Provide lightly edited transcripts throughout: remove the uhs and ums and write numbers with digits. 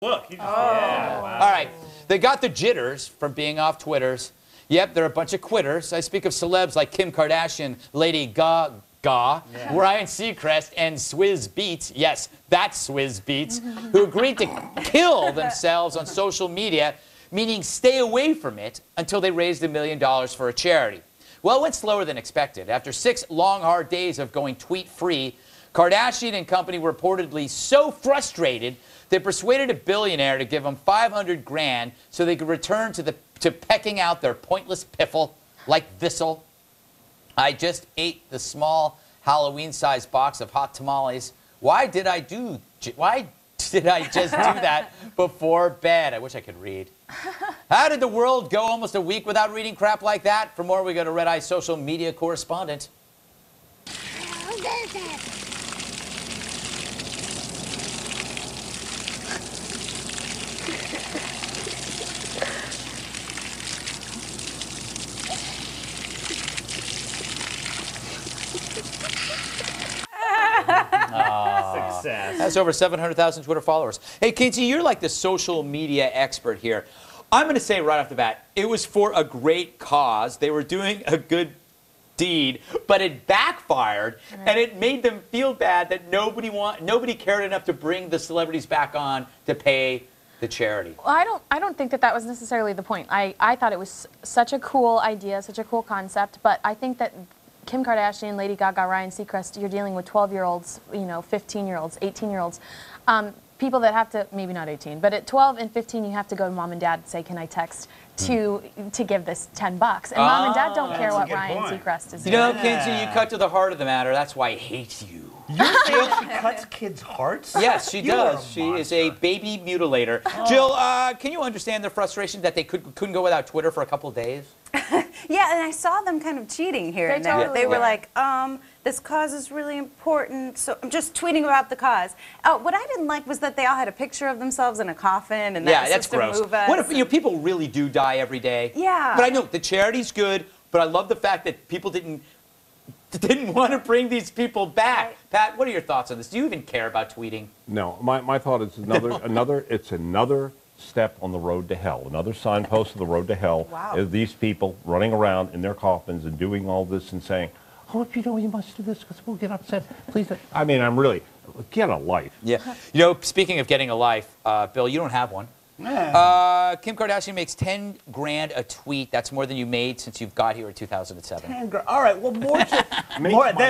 Look, he just, yeah, wow. All right, they got the jitters from being off Twitters. Yep, they're a bunch of quitters. I speak of celebs like Kim Kardashian, Lady Gaga, Ryan Seacrest, and Swizz Beatz. Yes, that's Swizz Beatz, who agreed to kill themselves on social media, meaning stay away from it until they raised $1 million for a charity. Well, it went slower than expected. After 6 long, hard days of going tweet-free, Kardashian and company were reportedly so frustrated they persuaded a billionaire to give them $500 grand so they could return to pecking out their pointless piffle like thistle. I just ate the small Halloween-sized box of hot tamales. Why did I just do that before bed? I wish I could read. How did the world go almost a week without reading crap like that? For more, we go to Red Eye social media correspondent. Success. Has over 700,000 Twitter followers. Hey, Kinsey, you're like the social media expert here. I'm going to say right off the bat, it was for a great cause. They were doing a good deed, but it backfired, and it made them feel bad that nobody cared enough to bring the celebrities back on to pay the charity. Well, I don't think that was necessarily the point. I thought it was such a cool idea, such a cool concept, but I think that Kim Kardashian, Lady Gaga, Ryan Seacrest, you're dealing with 12-year-olds, 15-year-olds, 18-year-olds. People that have to, maybe not 18, but at 12 and 15, you have to go to mom and dad and say, can I text to give this $10? And mom and dad don't care what Ryan Seacrest is doing. You know, Kinsey, you cut to the heart of the matter. That's why I hate you. You feel she cuts kids' hearts? Yes, she does. She is a baby mutilator. Jill, can you understand the frustration that they couldn't go without Twitter for a couple of days? Yeah, and I saw them kind of cheating here and there. They were like, this cause is really important, so I'm just tweeting about the cause. What I didn't like was that they all had a picture of themselves in a coffin, and that's gross. What if people really do die every day? Yeah. But I know the charity's good, but I love the fact that people didn't want to bring these people back. Right. Pat, what are your thoughts on this? Do you even care about tweeting? No, my thought is another step on the road to hell, another signpost of the road to hell. Wow. Is these people running around in their coffins and doing all this and saying, oh, if you know, you must do this because we'll get upset. Please. I mean, I'm really, get a life. Yeah. You know, speaking of getting a life, Bill, you don't have one. Kim Kardashian makes 10 grand a tweet. That's more than you made since you've got here in 2007. 10 grand. All right, well,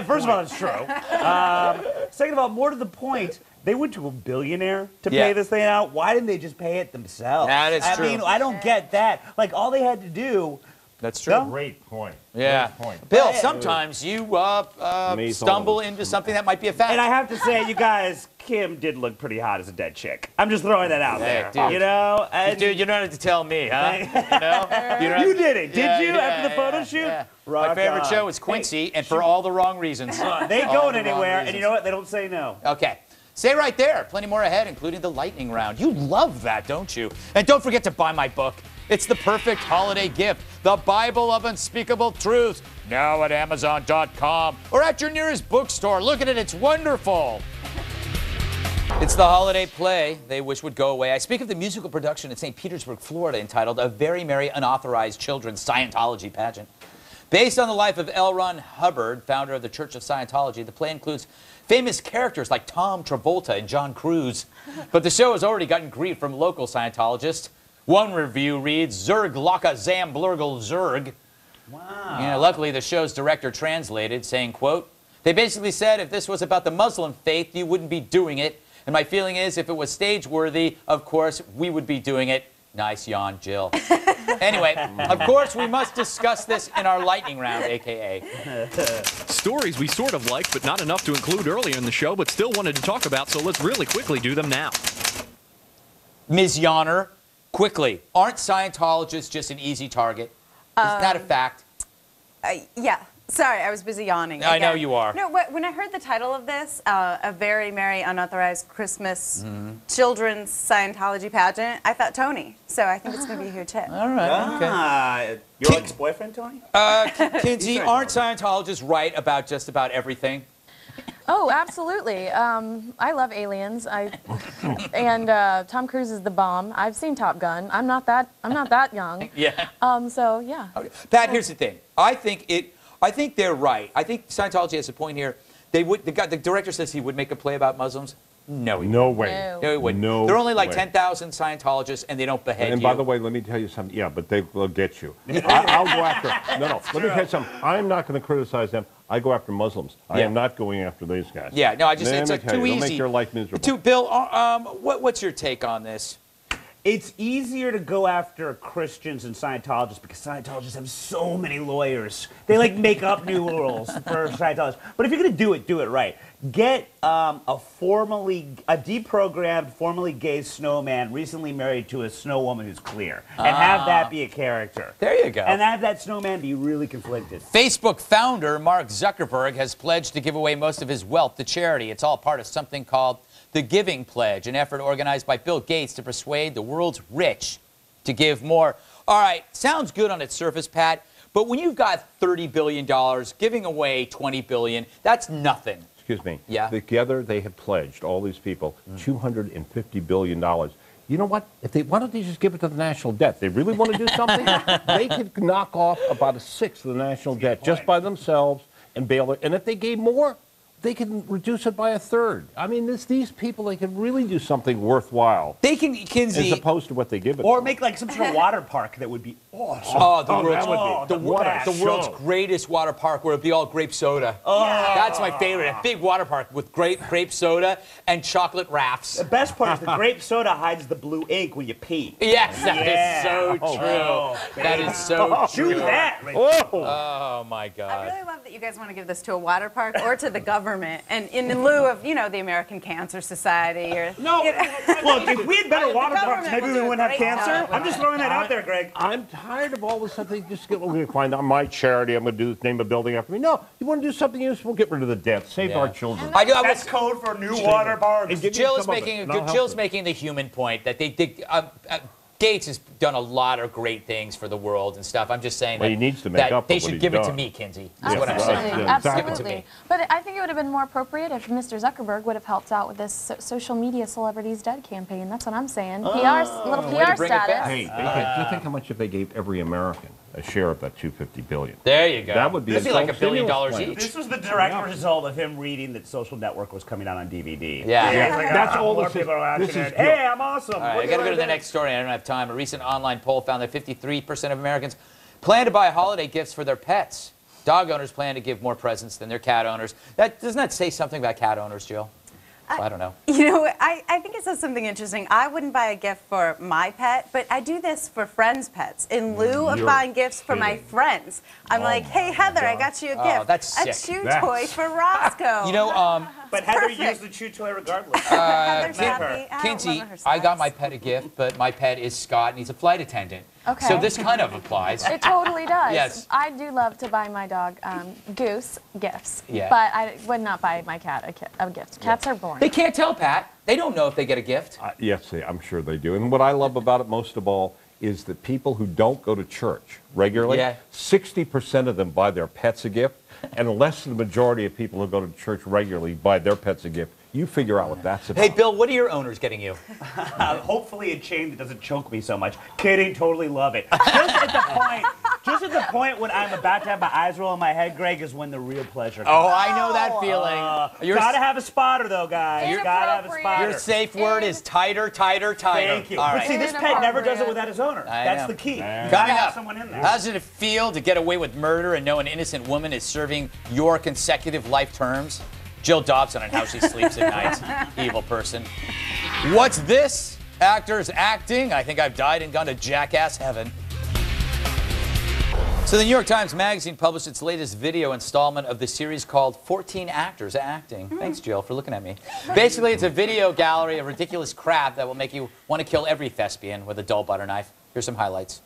first of all, it's true. Second of all, more to the point, they went to a billionaire to pay this thing out. Why didn't they just pay it themselves? That is true. I mean, I don't get that. Like, all they had to do... That's true. Great point. Yeah. Great point. Bill, sometimes you stumble into something that might be a fact. And I have to say, you guys, Kim did look pretty hot as a dead chick. I'm just throwing that out there. Dude. You know? Dude, you don't have to tell me, huh? You did it, did you, after the photo shoot? Yeah. My favorite show is Quincy, and for all the wrong reasons. They ain't going anywhere, and you know what? They don't say no. Okay. Stay right there. Plenty more ahead, including the lightning round. You love that, don't you? And don't forget to buy my book. It's the perfect holiday gift, The Bible of Unspeakable Truths, now at Amazon.com or at your nearest bookstore. Look at it, it's wonderful. It's the holiday play they wish would go away. I speak of the musical production in St. Petersburg, Florida, entitled A Very Merry Unauthorized Children's Scientology Pageant. Based on the life of L. Ron Hubbard, founder of the Church of Scientology, the play includes famous characters like Tom Travolta and John Cruise. But the show has already gotten grief from local Scientologists. One review reads, Zerg Laka Zam Blurgle Zerg. Wow. Yeah, luckily, the show's director translated, saying, quote, they basically said if this was about the Muslim faith, you wouldn't be doing it. And my feeling is if it was stage-worthy, of course, we would be doing it. Nice yawn, Jill. Anyway, of course, we must discuss this in our lightning round, a.k.a. Stories we sort of liked, but not enough to include earlier in the show, but still wanted to talk about, so let's really quickly do them now. Ms. Yonner, quickly, aren't Scientologists just an easy target? Isn't that a fact? Yeah. Sorry, I was busy yawning. I know you are. No, when I heard the title of this, A Very Merry Unauthorized Christmas Children's Scientology Pageant, I thought Tony. So I think it's going to be a huge hit. All right, okay. Your ex-boyfriend, Tony? Kinsey, aren't Scientologists right about just about everything? Oh, absolutely. I love aliens. And Tom Cruise is the bomb. I've seen Top Gun. I'm not that young. Yeah. So yeah. Okay. Pat, here's the thing. I think they're right. I think Scientology has a point here. The director says he would make a play about Muslims. No, No way. No, he wouldn't. No there are only like way. 10,000 Scientologists, and they don't behead And you. by the way, let me tell you something. Yeah, but they will get you. I'll go after. No. Let me tell you something. I'm not going to criticize them. I go after Muslims. I am not going after these guys. Yeah, no, it's Let like me tell too you, easy. It'll make your life miserable. Bill, what's your take on this? It's easier to go after Christians and Scientologists because Scientologists have so many lawyers. They like make up new rules for Scientologists. But if you're going to do it right. Get a deprogrammed, formerly gay snowman recently married to a snow woman who's clear. And have that be a character. There you go. And have that snowman be really conflicted. Facebook founder Mark Zuckerberg has pledged to give away most of his wealth to charity. It's all part of something called the Giving Pledge, an effort organized by Bill Gates to persuade the world's rich to give more. All right, sounds good on its surface, Pat, but when you've got $30 billion, giving away $20 billion, that's nothing. Excuse me. Yeah. Together they have pledged, all these people, $250 billion. You know what? Why don't they just give it to the national debt? They really want to do something? They could knock off about a sixth of the national debt just by themselves and bail it. And if they gave more, they can reduce it by a third. I mean, these people, they can really do something worthwhile. They can, Kinsey. As opposed to what they give it. Or make like some sort of water park that would be awesome. Oh, the world's greatest water park where it'd be all grape soda. Oh. That's my favorite. A big water park with grape soda and chocolate rafts. The best part is the grape soda hides the blue ink when you pee. Yes, that is so true. That is so true. Shoot that. Oh, my God. I really love that you guys want to give this to a water park or to the government. And in lieu of, the American Cancer Society or... No, look, if we had better water parks, maybe we wouldn't have cancer. I'm just throwing that out there, Greg. I'm tired of all this stuff. They just we're going to find out my charity. I'm going to name a building after me. No, you want to do something useful? Get rid of the debt. Save our children. That's code for new water parks. Jill's making the human point that Gates has done a lot of great things for the world and stuff. I'm just saying he needs to make up they for what should he's give it to done. me, Kinsey. Absolutely, What I'm saying. absolutely. Give it to me. But I think it would have been more appropriate if Mr. Zuckerberg would have helped out with this social media celebrities dead campaign. That's what I'm saying. Little PR status. Hey, you think how much if they gave every American a share of that $250 billion? There you go. That would be That'd be like $1 billion each. This was the direct result of him reading that Social Network was coming out on DVD. Yeah. Like, That's all more this is. people are watching This it. is Hey, I'm awesome. All right, I got to go to the next story. I don't have time. A recent online poll found that 53% of Americans plan to buy holiday gifts for their pets. Dog owners plan to give more presents than their cat owners. Doesn't that say something about cat owners, Jill? I don't know. I think it says something interesting. I wouldn't buy a gift for my pet, but I do this for friends' pets. In lieu of buying gifts for my friends, I'm like, hey, Heather, I got you a gift. That's sick. A chew toy for Roscoe. But Heather used the chew toy regardless. Heather's happy. Kinsey, I got my pet a gift, but my pet is Scott, and he's a flight attendant. Okay. So this kind of applies. It totally does. Yes. I do love to buy my dog Goose gifts. Yeah. But I would not buy my cat a gift. Cats are boring. They can't tell, Pat. They don't know if they get a gift. Yes, I'm sure they do. And what I love about it most of all is that people who don't go to church regularly, 60% of them buy their pets a gift, and less than the majority of people who go to church regularly buy their pets a gift. You figure out what that's about. Hey, Bill, what are your owners getting you? Hopefully a chain that doesn't choke me so much. Kidding, totally love it. Just at the point when I'm about to have my eyes roll in my head, Greg, is when the real pleasure comes. Oh, I know that feeling. Gotta have a spotter, though, guys. You gotta have a spotter. Your safe word is tighter, tighter, tighter. Thank you. All But right. see, this pet never does it without his owner. That's the key. Gotta have someone in there. How does it feel to get away with murder and know an innocent woman is serving your consecutive life terms? Jill Dobson on how she sleeps at night. Evil person. What's this? Actors acting. I think I've died and gone to jackass heaven. So the New York Times Magazine published its latest video installment of the series called 14 Actors Acting. Thanks, Jill, for looking at me. Basically, it's a video gallery of ridiculous crap that will make you want to kill every thespian with a dull butter knife. Here's some highlights.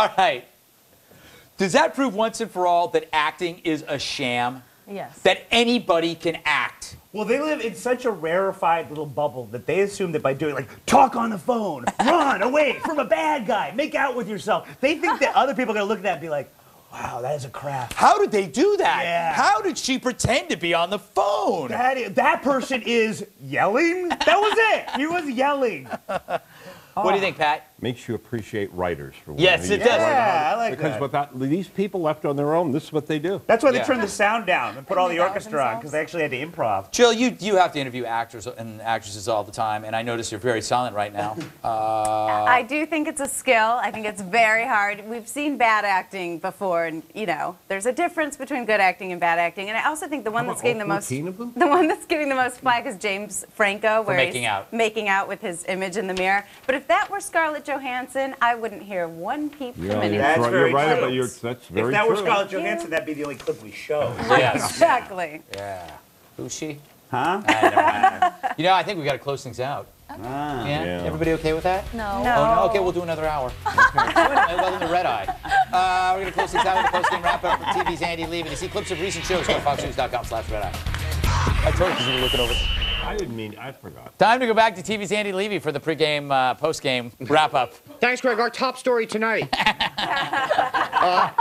All right. Does that prove once and for all that acting is a sham? Yes. That anybody can act? Well, they live in such a rarefied little bubble that they assume that by doing, like, talk on the phone, run away from a bad guy, make out with yourself, they think that other people are going to look at that and be like, wow, that is a craft. How did they do that? Yeah. How did she pretend to be on the phone? That person is yelling? That was it. He was yelling. What do you think, Pat? Makes you appreciate writers for one. Yes, it does. Yeah, I like Because that. without these people left on their own, this is what they do. That's why they Yeah. turned the sound down and put all the make out with orchestra on, themselves. because they actually had to improv. Jill, you have to interview actors and actresses all the time, and I notice you're very silent right now. I do think it's a skill. I think it's very hard. We've seen bad acting before, and you know, there's a difference between good acting and bad acting. And I also think the one How that's about getting the all most 14 of them? the one that's getting the most flack is James Franco, where making he's out. making out with his image in the mirror. But if that were Scarlett Johansson, I wouldn't hear one peep from anyone. That's right, very you're right true. about that's very If that true. were Scarlett Johansson, that'd be the only clip we show. Yes. Exactly. Yeah. Who's she? Huh? You know, I think we got to close things out. Yeah? Yeah. Everybody okay with that? No. No. Oh, no? Okay, we'll do another hour. Well, in the red eye. We're going to close things out with a post-game wrap-up from TV's Andy Levy. To see clips of recent shows, go to foxnews.com/redeye. I told you because you were looking over. I didn't mean, I forgot. Time to go back to TV's Andy Levy for the pregame, postgame wrap-up. Thanks, Greg. Our top story tonight.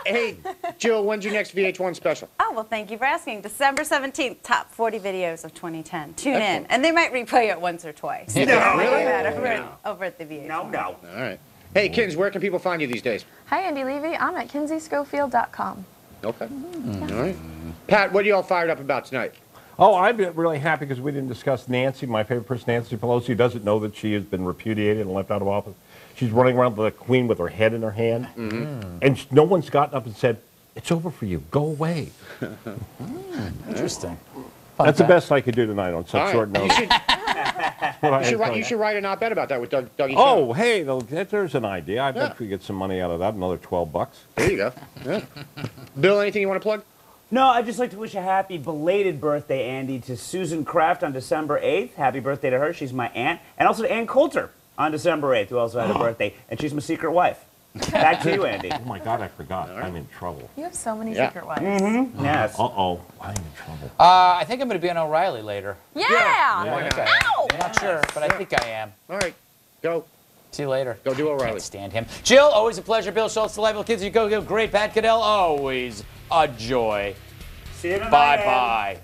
Hey, Jill, when's your next VH1 special? Oh, well, thank you for asking. December 17th, top 40 videos of 2010. Tune in. And they might replay it once or twice. No. Really? Over at the VH1. No. All right. Hey, Kins, where can people find you these days? Hi, Andy Levy. I'm at kinseyschofield.com. Okay. All right. Pat, what are you all fired up about tonight? Oh, I'm really happy because we didn't discuss Nancy, my favorite person, Nancy Pelosi, doesn't know that she has been repudiated and left out of office. She's running around the Queen with her head in her hand. And no one's gotten up and said, it's over for you. Go away. Interesting. That's the best I could do tonight on such All short right. notice. You should write an op-ed about that with Dougie Oh, hey, there's an idea. I bet Yeah. we get some money out of that, another $12. There you go. Yeah. Bill, anything you want to plug? No, I'd just like to wish a happy belated birthday, Andy, to Susan Kraft on December 8th. Happy birthday to her. She's my aunt. And also to Ann Coulter on December 8th, who also had a birthday. And she's my secret wife. Back to you, Andy. Oh, my God, I forgot. I'm in trouble. You have so many Yeah. secret wives. Yes. Uh-oh, I'm in trouble. I think I'm going to be on O'Reilly later. Yeah! Why not? Ow! I'm not sure, but I think I am. All right. Go. See you later. Go do O'Reilly. Can't stand him. Jill, always a pleasure. Bill Schultz, delightful kids. You go great. Pat Caddell, always a joy. See you tonight. Bye-bye.